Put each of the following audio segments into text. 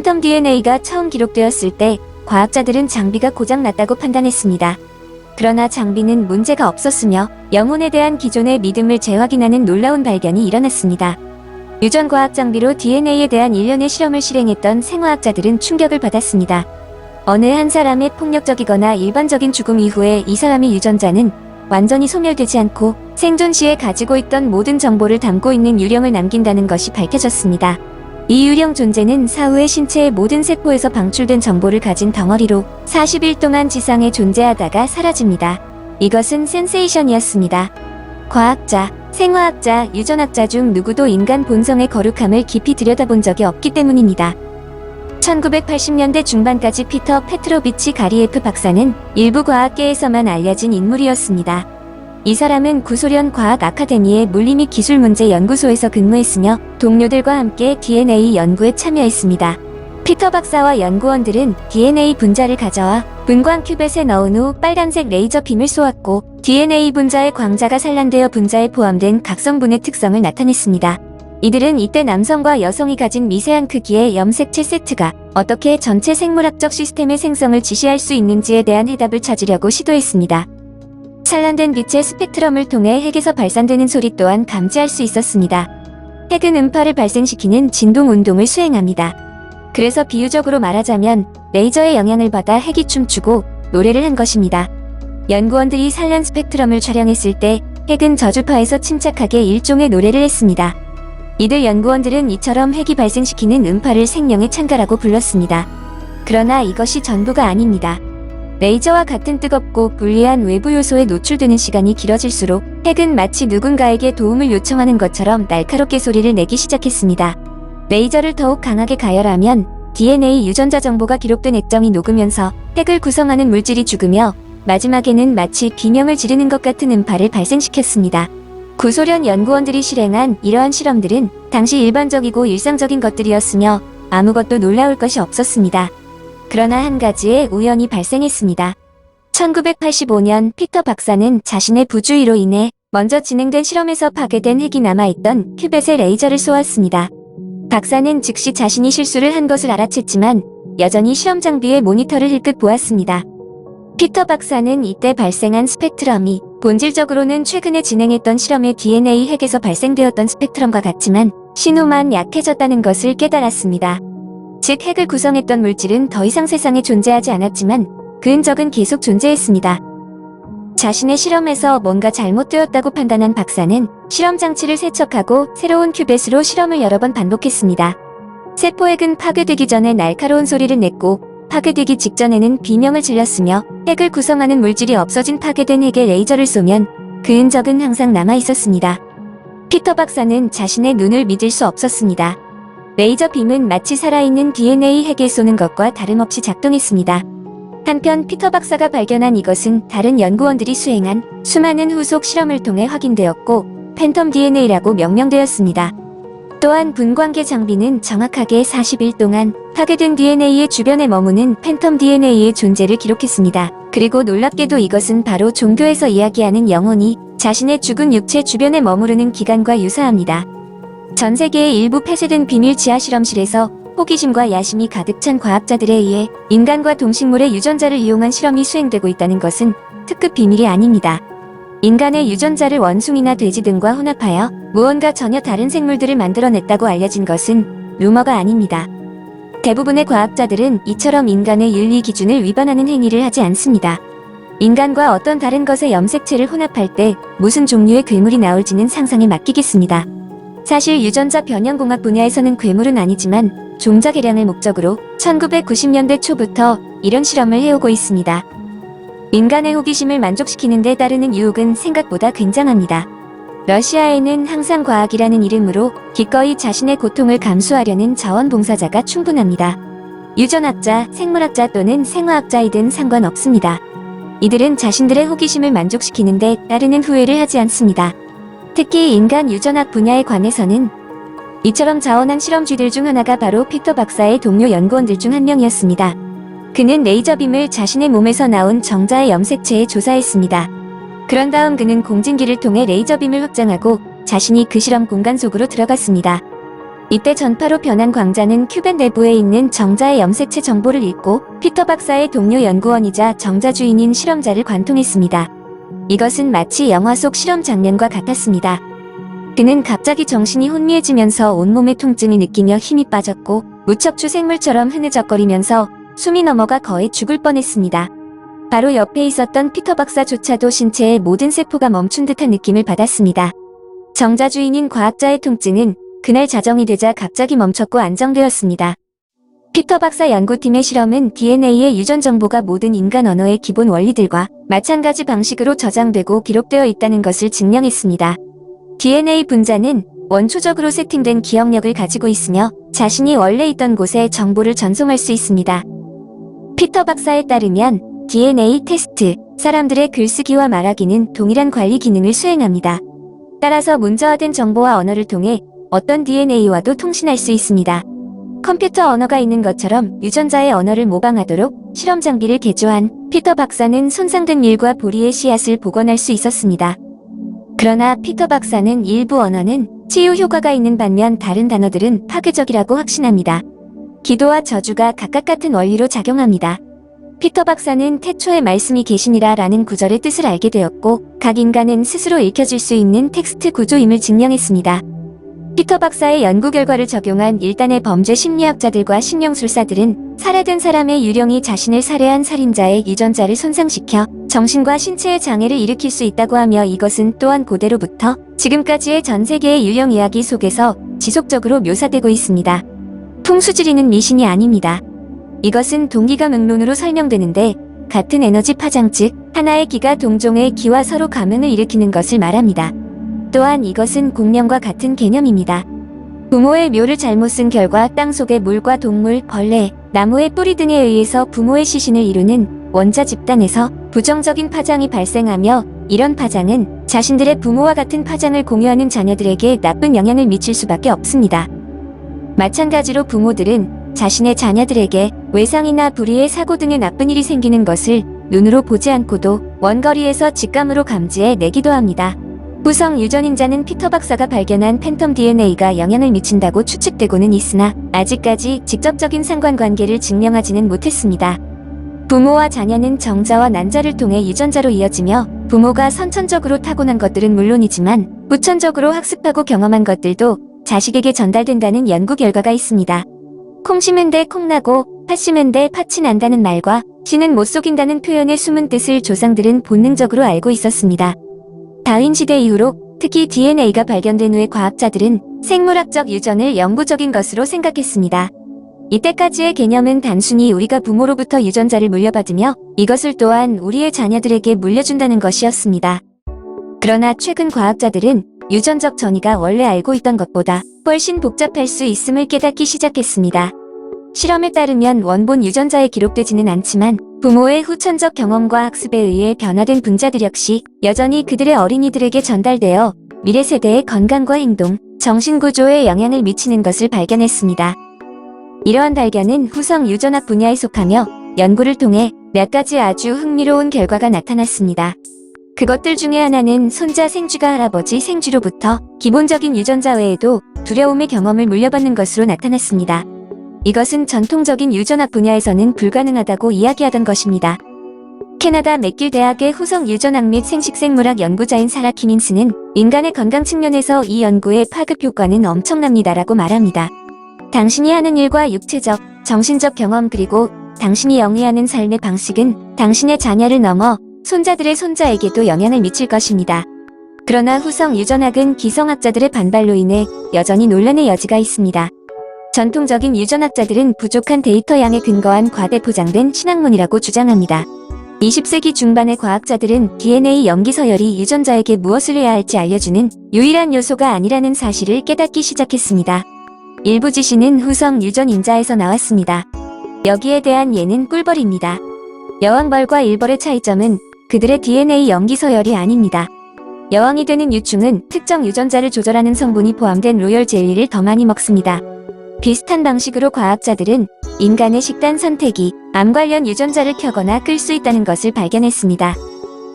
팬텀 DNA가 처음 기록되었을 때 과학자들은 장비가 고장났다고 판단했습니다. 그러나 장비는 문제가 없었으며 영혼에 대한 기존의 믿음을 재확인하는 놀라운 발견이 일어났습니다. 유전 과학 장비로 DNA에 대한 일련의 실험을 실행했던 생화학자들은 충격을 받았습니다. 어느 한 사람의 폭력적이거나 일반적인 죽음 이후에 이 사람의 유전자는 완전히 소멸되지 않고 생존 시에 가지고 있던 모든 정보를 담고 있는 유령을 남긴다는 것이 밝혀졌습니다. 이 유령 존재는 사후에 신체의 모든 세포에서 방출된 정보를 가진 덩어리로 40일 동안 지상에 존재하다가 사라집니다. 이것은 센세이션이었습니다. 과학자, 생화학자, 유전학자 중 누구도 인간 본성의 거룩함을 깊이 들여다본 적이 없기 때문입니다. 1980년대 중반까지 피터 페트로비치 가리에프 박사는 일부 과학계에서만 알려진 인물이었습니다. 이 사람은 구소련 과학 아카데미의 물리 및 기술 문제 연구소에서 근무했으며 동료들과 함께 DNA 연구에 참여했습니다. 피터 박사와 연구원들은 DNA 분자를 가져와 분광 큐벳에 넣은 후 빨간색 레이저 빔을 쏘았고 DNA 분자의 광자가 산란되어 분자에 포함된 각 성분의 특성을 나타냈습니다. 이들은 이때 남성과 여성이 가진 미세한 크기의 염색체 세트가 어떻게 전체 생물학적 시스템의 생성을 지시할 수 있는지에 대한 해답을 찾으려고 시도했습니다. 산란된 빛의 스펙트럼을 통해 핵에서 발산되는 소리 또한 감지할 수 있었습니다. 핵은 음파를 발생시키는 진동 운동을 수행합니다. 그래서 비유적으로 말하자면 레이저의 영향을 받아 핵이 춤추고 노래를 한 것입니다. 연구원들이 산란 스펙트럼을 촬영했을 때 핵은 저주파에서 침착하게 일종의 노래를 했습니다. 이들 연구원들은 이처럼 핵이 발생시키는 음파를 생명의 찬가라고 불렀습니다. 그러나 이것이 전부가 아닙니다. 레이저와 같은 뜨겁고 불리한 외부 요소에 노출되는 시간이 길어질수록 핵은 마치 누군가에게 도움을 요청하는 것처럼 날카롭게 소리를 내기 시작했습니다. 레이저를 더욱 강하게 가열하면 DNA 유전자 정보가 기록된 액정이 녹으면서 핵을 구성하는 물질이 죽으며 마지막에는 마치 비명을 지르는 것 같은 음파를 발생시켰습니다. 구소련 연구원들이 실행한 이러한 실험들은 당시 일반적이고 일상적인 것들이었으며 아무것도 놀라울 것이 없었습니다. 그러나 한 가지의 우연이 발생했습니다. 1985년 피터 박사는 자신의 부주의로 인해 먼저 진행된 실험에서 파괴된 핵이 남아있던 큐벳에 레이저를 쏘았습니다. 박사는 즉시 자신이 실수를 한 것을 알아챘지만 여전히 실험 장비의 모니터를 힐끗 보았습니다. 피터 박사는 이때 발생한 스펙트럼이 본질적으로는 최근에 진행했던 실험의 DNA 핵에서 발생되었던 스펙트럼과 같지만 신호만 약해졌다는 것을 깨달았습니다. 즉 핵을 구성했던 물질은 더 이상 세상에 존재하지 않았지만 그 흔적은 계속 존재했습니다. 자신의 실험에서 뭔가 잘못되었다고 판단한 박사는 실험 장치를 세척하고 새로운 큐벳으로 실험을 여러 번 반복했습니다. 세포핵은 파괴되기 전에 날카로운 소리를 냈고 파괴되기 직전에는 비명을 질렀으며 핵을 구성하는 물질이 없어진 파괴된 핵에 레이저를 쏘면 그 흔적은 항상 남아있었습니다. 피터 박사는 자신의 눈을 믿을 수 없었습니다. 레이저 빔은 마치 살아있는 DNA 핵에 쏘는 것과 다름없이 작동했습니다. 한편 피터 박사가 발견한 이것은 다른 연구원들이 수행한 수많은 후속 실험을 통해 확인되었고 팬텀 DNA라고 명명되었습니다. 또한 분광계 장비는 정확하게 40일 동안 파괴된 DNA의 주변에 머무는 팬텀 DNA의 존재를 기록했습니다. 그리고 놀랍게도 이것은 바로 종교에서 이야기하는 영혼이 자신의 죽은 육체 주변에 머무르는 기간과 유사합니다. 전 세계의 일부 폐쇄된 비밀 지하 실험실에서 호기심과 야심이 가득 찬 과학자들에 의해 인간과 동식물의 유전자를 이용한 실험이 수행되고 있다는 것은 특급 비밀이 아닙니다. 인간의 유전자를 원숭이나 돼지 등과 혼합하여 무언가 전혀 다른 생물들을 만들어냈다고 알려진 것은 루머가 아닙니다. 대부분의 과학자들은 이처럼 인간의 윤리 기준을 위반하는 행위를 하지 않습니다. 인간과 어떤 다른 것의 염색체를 혼합할 때 무슨 종류의 괴물이 나올지는 상상에 맡기겠습니다. 사실 유전자 변형공학 분야에서는 괴물은 아니지만 종자 개량을 목적으로 1990년대 초부터 이런 실험을 해오고 있습니다. 인간의 호기심을 만족시키는 데 따르는 유혹은 생각보다 굉장합니다. 러시아에는 항상 과학이라는 이름으로 기꺼이 자신의 고통을 감수하려는 자원봉사자가 충분합니다. 유전학자, 생물학자 또는 생화학자이든 상관없습니다. 이들은 자신들의 호기심을 만족시키는 데 따르는 후회를 하지 않습니다. 특히 인간 유전학 분야에 관해서는 이처럼 자원한 실험쥐들 중 하나가 바로 피터 박사의 동료 연구원들 중 한 명이었습니다. 그는 레이저빔을 자신의 몸에서 나온 정자의 염색체에 조사했습니다. 그런 다음 그는 공진기를 통해 레이저빔을 확장하고 자신이 그 실험 공간 속으로 들어갔습니다. 이때 전파로 변한 광자는 큐벤 내부에 있는 정자의 염색체 정보를 읽고 피터 박사의 동료 연구원이자 정자 주인인 실험자를 관통했습니다. 이것은 마치 영화 속 실험 장면과 같았습니다. 그는 갑자기 정신이 혼미해지면서 온몸의 통증을 느끼며 힘이 빠졌고 무척추 생물처럼 흐느적거리면서 숨이 넘어가 거의 죽을 뻔했습니다. 바로 옆에 있었던 피터 박사조차도 신체의 모든 세포가 멈춘 듯한 느낌을 받았습니다. 정자 주인인 과학자의 통증은 그날 자정이 되자 갑자기 멈췄고 안정되었습니다. 피터 박사 연구팀의 실험은 DNA의 유전 정보가 모든 인간 언어의 기본 원리들과 마찬가지 방식으로 저장되고 기록되어 있다는 것을 증명했습니다. DNA 분자는 원초적으로 세팅된 기억력을 가지고 있으며 자신이 원래 있던 곳에 정보를 전송할 수 있습니다. 피터 박사에 따르면 DNA 테스트, 사람들의 글쓰기와 말하기는 동일한 관리 기능을 수행합니다. 따라서 문자화된 정보와 언어를 통해 어떤 DNA와도 통신할 수 있습니다. 컴퓨터 언어가 있는 것처럼 유전자의 언어를 모방하도록 실험 장비를 개조한 피터 박사는 손상된 밀과 보리의 씨앗을 복원할 수 있었습니다. 그러나 피터 박사는 일부 언어는 치유 효과가 있는 반면 다른 단어들은 파괴적이라고 확신합니다. 기도와 저주가 각각 같은 원리로 작용합니다. 피터 박사는 태초에 말씀이 계시니라 라는 구절의 뜻을 알게 되었고 각 인간은 스스로 읽혀질 수 있는 텍스트 구조임을 증명했습니다. 피터 박사의 연구 결과를 적용한 일단의 범죄 심리학자들과 신령술사들은 살해된 사람의 유령이 자신을 살해한 살인자의 유전자를 손상시켜 정신과 신체의 장애를 일으킬 수 있다고 하며 이것은 또한 고대로부터 지금까지의 전 세계의 유령 이야기 속에서 지속적으로 묘사되고 있습니다. 풍수지리는 미신이 아닙니다. 이것은 동기감응론으로 설명되는데 같은 에너지 파장 즉 하나의 기가 동종의 기와 서로 감응을 일으키는 것을 말합니다. 또한 이것은 공명과 같은 개념입니다. 부모의 묘를 잘못 쓴 결과 땅속의 물과 동물, 벌레, 나무의 뿌리 등에 의해서 부모의 시신을 이루는 원자 집단에서 부정적인 파장이 발생하며 이런 파장은 자신들의 부모와 같은 파장을 공유하는 자녀들에게 나쁜 영향을 미칠 수밖에 없습니다. 마찬가지로 부모들은 자신의 자녀들에게 외상이나 불의의 사고 등의 나쁜 일이 생기는 것을 눈으로 보지 않고도 원거리에서 직감으로 감지해 내기도 합니다. 후성 유전인자는 피터 박사가 발견한 팬텀 DNA가 영향을 미친다고 추측되고는 있으나 아직까지 직접적인 상관관계를 증명하지는 못했습니다. 부모와 자녀는 정자와 난자를 통해 유전자로 이어지며 부모가 선천적으로 타고난 것들은 물론이지만 후천적으로 학습하고 경험한 것들도 자식에게 전달된다는 연구 결과가 있습니다. 콩 심은 데 콩나고 팥 심은 데 팥이 난다는 말과 씨는 못 속인다는 표현의 숨은 뜻을 조상들은 본능적으로 알고 있었습니다. 다윈 시대 이후로 특히 DNA가 발견된 후에 과학자들은 생물학적 유전을 영구적인 것으로 생각했습니다. 이때까지의 개념은 단순히 우리가 부모로부터 유전자를 물려받으며 이것을 또한 우리의 자녀들에게 물려준다는 것이었습니다. 그러나 최근 과학자들은 유전적 전이가 원래 알고 있던 것보다 훨씬 복잡할 수 있음을 깨닫기 시작했습니다. 실험에 따르면 원본 유전자에 기록되지는 않지만 부모의 후천적 경험과 학습에 의해 변화된 분자들 역시 여전히 그들의 어린이들에게 전달되어 미래 세대의 건강과 행동, 정신구조에 영향을 미치는 것을 발견했습니다. 이러한 발견은 후성 유전학 분야에 속하며 연구를 통해 몇 가지 아주 흥미로운 결과가 나타났습니다. 그것들 중에 하나는 손자 생쥐가 할아버지 생쥐로부터 기본적인 유전자 외에도 두려움의 경험을 물려받는 것으로 나타났습니다. 이것은 전통적인 유전학 분야에서는 불가능하다고 이야기하던 것입니다. 캐나다 맥길 대학의 후성 유전학 및 생식생물학 연구자인 사라 키민스는 인간의 건강 측면에서 이 연구의 파급 효과는 엄청납니다라고 말합니다. 당신이 하는 일과 육체적, 정신적 경험 그리고 당신이 영위하는 삶의 방식은 당신의 자녀를 넘어 손자들의 손자에게도 영향을 미칠 것입니다. 그러나 후성 유전학은 기성학자들의 반발로 인해 여전히 논란의 여지가 있습니다. 전통적인 유전학자들은 부족한 데이터 양에 근거한 과대포장된 신학문이라고 주장합니다. 20세기 중반의 과학자들은 DNA 염기 서열이 유전자에게 무엇을 해야 할지 알려주는 유일한 요소가 아니라는 사실을 깨닫기 시작했습니다. 일부 지시는 후성 유전인자에서 나왔습니다. 여기에 대한 예는 꿀벌입니다. 여왕벌과 일벌의 차이점은 그들의 DNA 염기 서열이 아닙니다. 여왕이 되는 유충은 특정 유전자를 조절하는 성분이 포함된 로열 젤리를 더 많이 먹습니다. 비슷한 방식으로 과학자들은 인간의 식단 선택이 암 관련 유전자를 켜거나 끌 수 있다는 것을 발견했습니다.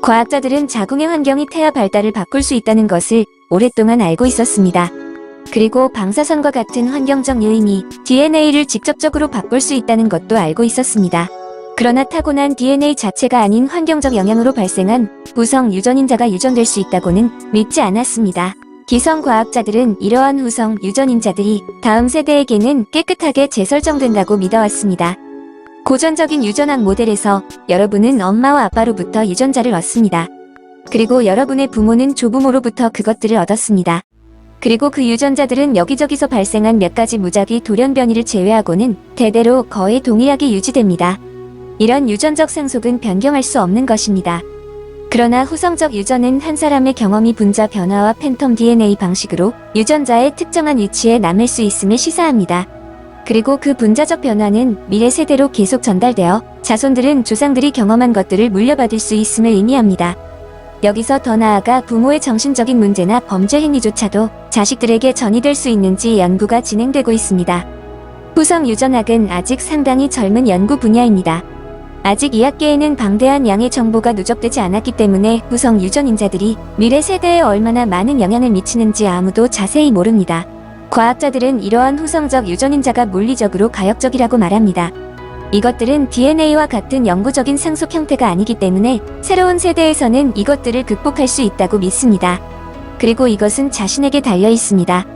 과학자들은 자궁의 환경이 태아 발달을 바꿀 수 있다는 것을 오랫동안 알고 있었습니다. 그리고 방사선과 같은 환경적 요인이 DNA를 직접적으로 바꿀 수 있다는 것도 알고 있었습니다. 그러나 타고난 DNA 자체가 아닌 환경적 영향으로 발생한 후성 유전인자가 유전될 수 있다고는 믿지 않았습니다. 기성 과학자들은 이러한 후성 유전인자들이 다음 세대에게는 깨끗하게 재설정된다고 믿어왔습니다. 고전적인 유전학 모델에서 여러분은 엄마와 아빠로부터 유전자를 얻습니다. 그리고 여러분의 부모는 조부모로부터 그것들을 얻었습니다. 그리고 그 유전자들은 여기저기서 발생한 몇 가지 무작위 돌연변이를 제외하고는 대대로 거의 동일하게 유지됩니다. 이런 유전적 상속은 변경할 수 없는 것입니다. 그러나 후성적 유전은 한 사람의 경험이 분자 변화와 팬텀 DNA 방식으로 유전자의 특정한 위치에 남을 수 있음을 시사합니다. 그리고 그 분자적 변화는 미래 세대로 계속 전달되어 자손들은 조상들이 경험한 것들을 물려받을 수 있음을 의미합니다. 여기서 더 나아가 부모의 정신적인 문제나 범죄 행위조차도 자식들에게 전이될 수 있는지 연구가 진행되고 있습니다. 후성 유전학은 아직 상당히 젊은 연구 분야입니다. 아직 이 학계에는 방대한 양의 정보가 누적되지 않았기 때문에 후성 유전인자들이 미래 세대에 얼마나 많은 영향을 미치는지 아무도 자세히 모릅니다. 과학자들은 이러한 후성적 유전인자가 물리적으로 가역적이라고 말합니다. 이것들은 DNA와 같은 영구적인 상속 형태가 아니기 때문에 새로운 세대에서는 이것들을 극복할 수 있다고 믿습니다. 그리고 이것은 자신에게 달려 있습니다.